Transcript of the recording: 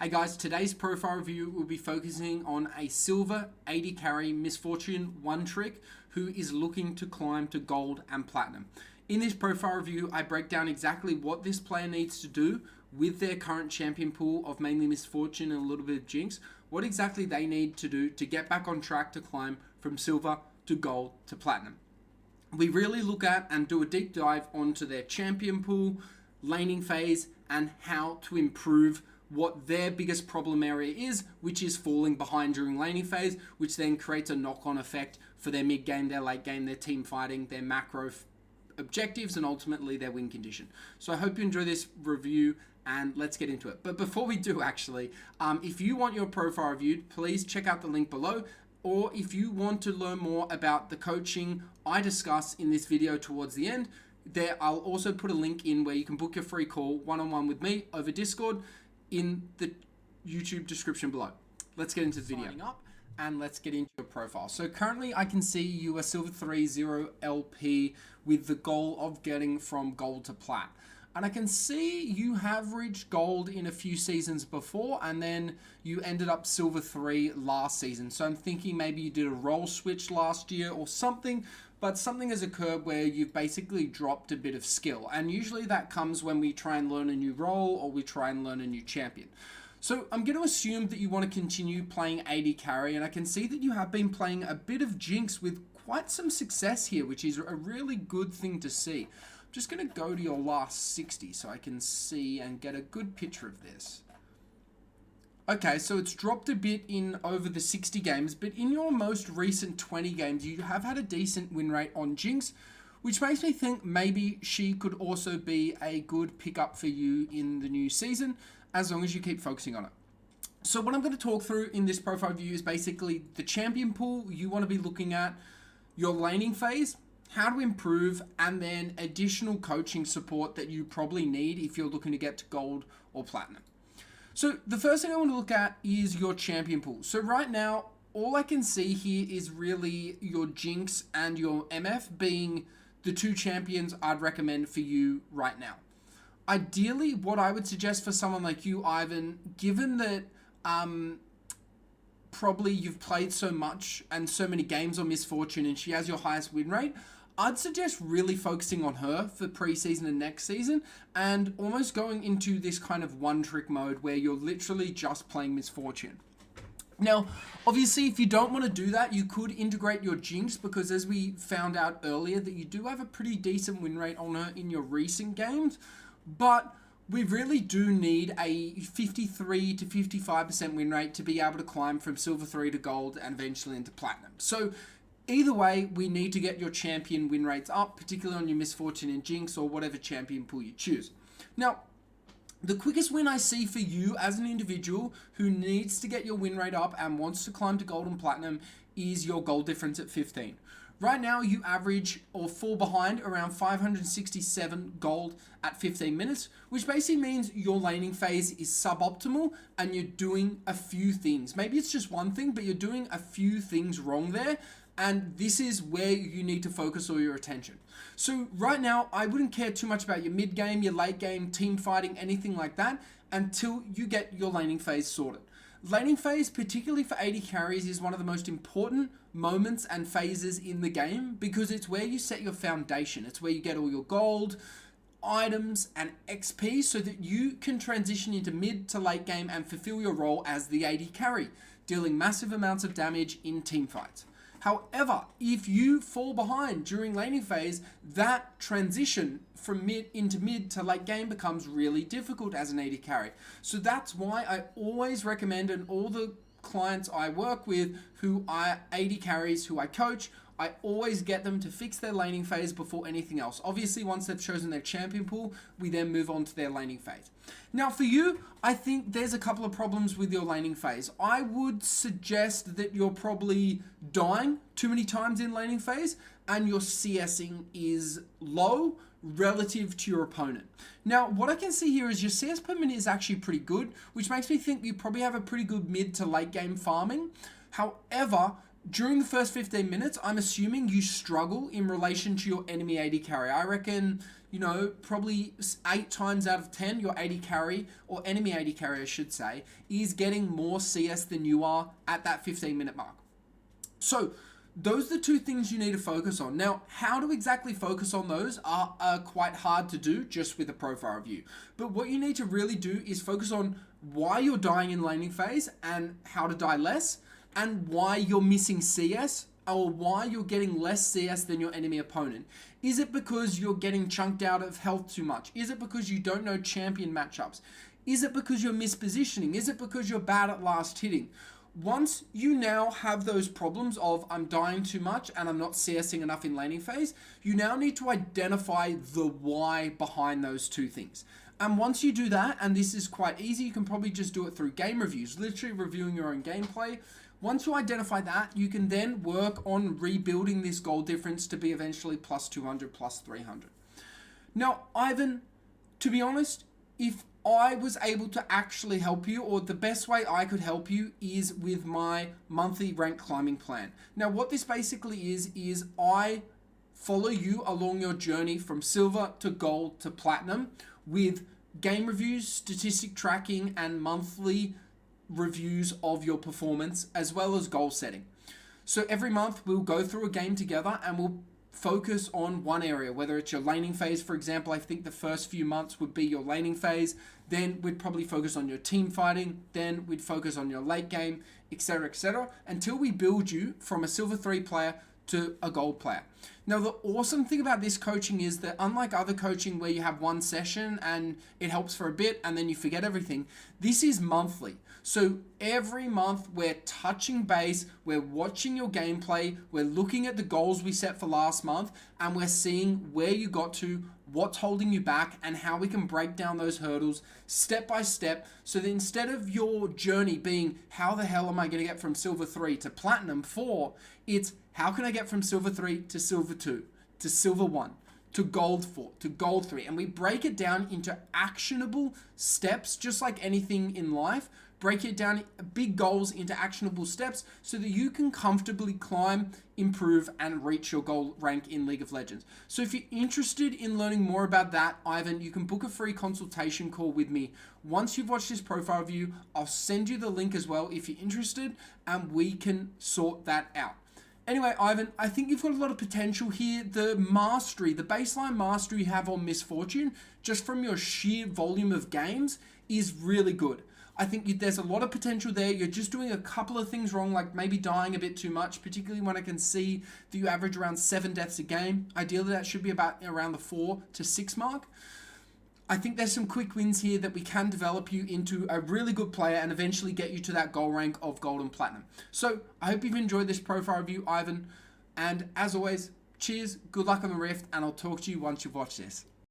Hey guys, today's profile review will be focusing on a silver 80 carry misfortune one trick who is looking to climb to gold and platinum. In this profile review, I break down exactly what this player needs to do with their current champion pool of mainly misfortune and a little bit of jinx, what exactly they need to do to get back on track to climb from silver to gold to platinum. We really look at and do a deep dive onto their champion pool, laning phase, and how to improve what their biggest problem area is, which is falling behind during laning phase, which then creates a knock-on effect for their mid game, their late game, their team fighting, their macro objectives, and ultimately their win condition. So I hope you enjoy this review and let's get into it. But before we do actually, if you want your profile reviewed, please check out the link below. Or if you want to learn more about the coaching I discuss in this video towards the end, there I'll also put a link in where you can book your free call one-on-one with me over Discord in the YouTube description below. Let's get into the video. Signing up and let's get into your profile. So currently I can see you are silver 3-0 LP with the goal of getting from gold to plat. And I can see you have reached gold in a few seasons before, and then you ended up silver 3 last season. So I'm thinking maybe you did a role switch last year or something, but something has occurred where you've basically dropped a bit of skill. And usually that comes when we try and learn a new role or we try and learn a new champion. So I'm going to assume that you want to continue playing 80 carry, and I can see that you have been playing a bit of jinx with quite some success here, which is a really good thing to see. Just going to go to your last 60 so I can see and get a good picture of this. Okay, so it's dropped a bit in over the 60 games, but in your most recent 20 games, you have had a decent win rate on Jinx, which makes me think maybe she could also be a good pickup for you in the new season, as long as you keep focusing on it. So what I'm going to talk through in this profile review is basically the champion pool you want to be looking at, your laning phase, how to improve, and then additional coaching support that you probably need if you're looking to get to gold or platinum. So the first thing I want to look at is your champion pool. So right now, all I can see here is really your Jinx and your MF being the two champions I'd recommend for you right now. Ideally, what I would suggest for someone like you, Ivan, given that probably you've played so much and so many games on Misfortune and she has your highest win rate, I'd suggest really focusing on her for preseason and next season and almost going into this kind of one-trick mode where you're literally just playing Misfortune. Now, obviously, if you don't want to do that, you could integrate your Jinx because as we found out earlier that you do have a pretty decent win rate on her in your recent games, but we really do need a 53 to 55% win rate to be able to climb from silver 3 to gold and eventually into platinum. So either way, we need to get your champion win rates up, particularly on your Misfortune and Jinx or whatever champion pool you choose. Now, the quickest win I see for you as an individual who needs to get your win rate up and wants to climb to gold and platinum is your goal difference at 15. Right now, you average or fall behind around 567 gold at 15 minutes, which basically means your laning phase is suboptimal and you're doing a few things. Maybe it's just one thing, but you're doing a few things wrong there. And this is where you need to focus all your attention. So right now, I wouldn't care too much about your mid game, your late game, team fighting, anything like that until you get your laning phase sorted. Laning phase, particularly for 80 carries, is one of the most important moments and phases in the game because it's where you set your foundation. It's where you get all your gold, items, and XP so that you can transition into mid to late game and fulfill your role as the 80 carry, dealing massive amounts of damage in team fights. However, if you fall behind during laning phase, that transition from mid into mid to late game becomes really difficult as an 80 carry. So that's why I always recommend, and all the clients I work with who are 80 carries, who I coach, I always get them to fix their laning phase before anything else. Obviously, once they've chosen their champion pool, we then move on to their laning phase. Now, for you, I think there's a couple of problems with your laning phase. I would suggest that you're probably dying too many times in laning phase and your CSing is low relative to your opponent. Now, what I can see here is your CS per minute is actually pretty good, which makes me think you probably have a pretty good mid to late game farming. However, during the first 15 minutes, I'm assuming you struggle in relation to your enemy AD carry. I reckon, probably 8 times out of 10, your AD carry, or enemy AD carry, I should say, is getting more CS than you are at that 15-minute mark. So, those are the two things you need to focus on. Now, how to exactly focus on those are quite hard to do just with a profile review. But what you need to really do is focus on why you're dying in laning phase and how to die less, and why you're missing CS, or why you're getting less CS than your enemy opponent. Is it because you're getting chunked out of health too much? Is it because you don't know champion matchups? Is it because you're mispositioning? Is it because you're bad at last hitting? Once you now have those problems of I'm dying too much and I'm not CSing enough in laning phase, you now need to identify the why behind those two things. And once you do that, and this is quite easy, you can probably just do it through game reviews, literally reviewing your own gameplay. Once you identify that, you can then work on rebuilding this goal difference to be eventually plus 200, plus 300. Now, Ivan, to be honest, if I was able to actually help you, or the best way I could help you is with my monthly rank climbing plan. Now, what this basically is I follow you along your journey from silver to gold to platinum with game reviews, statistic tracking, and monthly reviews of your performance, as well as goal setting. So every month we'll go through a game together and we'll focus on one area, whether it's your laning phase, for example. I think the first few months would be your laning phase. Then we'd probably focus on your team fighting. Then we'd focus on your late game, etc., until we build you from a silver 3 player to a gold player. Now, the awesome thing about this coaching is that unlike other coaching where you have one session and it helps for a bit and then you forget everything, this is monthly. So every month we're touching base, we're watching your gameplay, we're looking at the goals we set for last month, and we're seeing where you got to, what's holding you back, and how we can break down those hurdles step by step, so that instead of your journey being how the hell am I going to get from silver 3 to platinum 4, it's how can I get from silver 3 to silver 2 to silver 1 to gold 4 to gold 3, and we break it down into actionable steps, just like anything in life. Break it down, big goals into actionable steps, so that you can comfortably climb, improve, and reach your goal rank in League of Legends. So if you're interested in learning more about that, Ivan, you can book a free consultation call with me. Once you've watched this profile review, I'll send you the link as well if you're interested, and we can sort that out. Anyway, Ivan, I think you've got a lot of potential here. The mastery, the baseline mastery you have on Misfortune, just from your sheer volume of games, is really good. I think there's a lot of potential there. You're just doing a couple of things wrong, like maybe dying a bit too much, particularly when I can see that you average around 7 deaths a game. Ideally, that should be about around the 4 to 6 mark. I think there's some quick wins here that we can develop you into a really good player and eventually get you to that goal rank of gold and platinum. So I hope you've enjoyed this profile review, Ivan. And as always, cheers, good luck on the Rift, and I'll talk to you once you've watched this.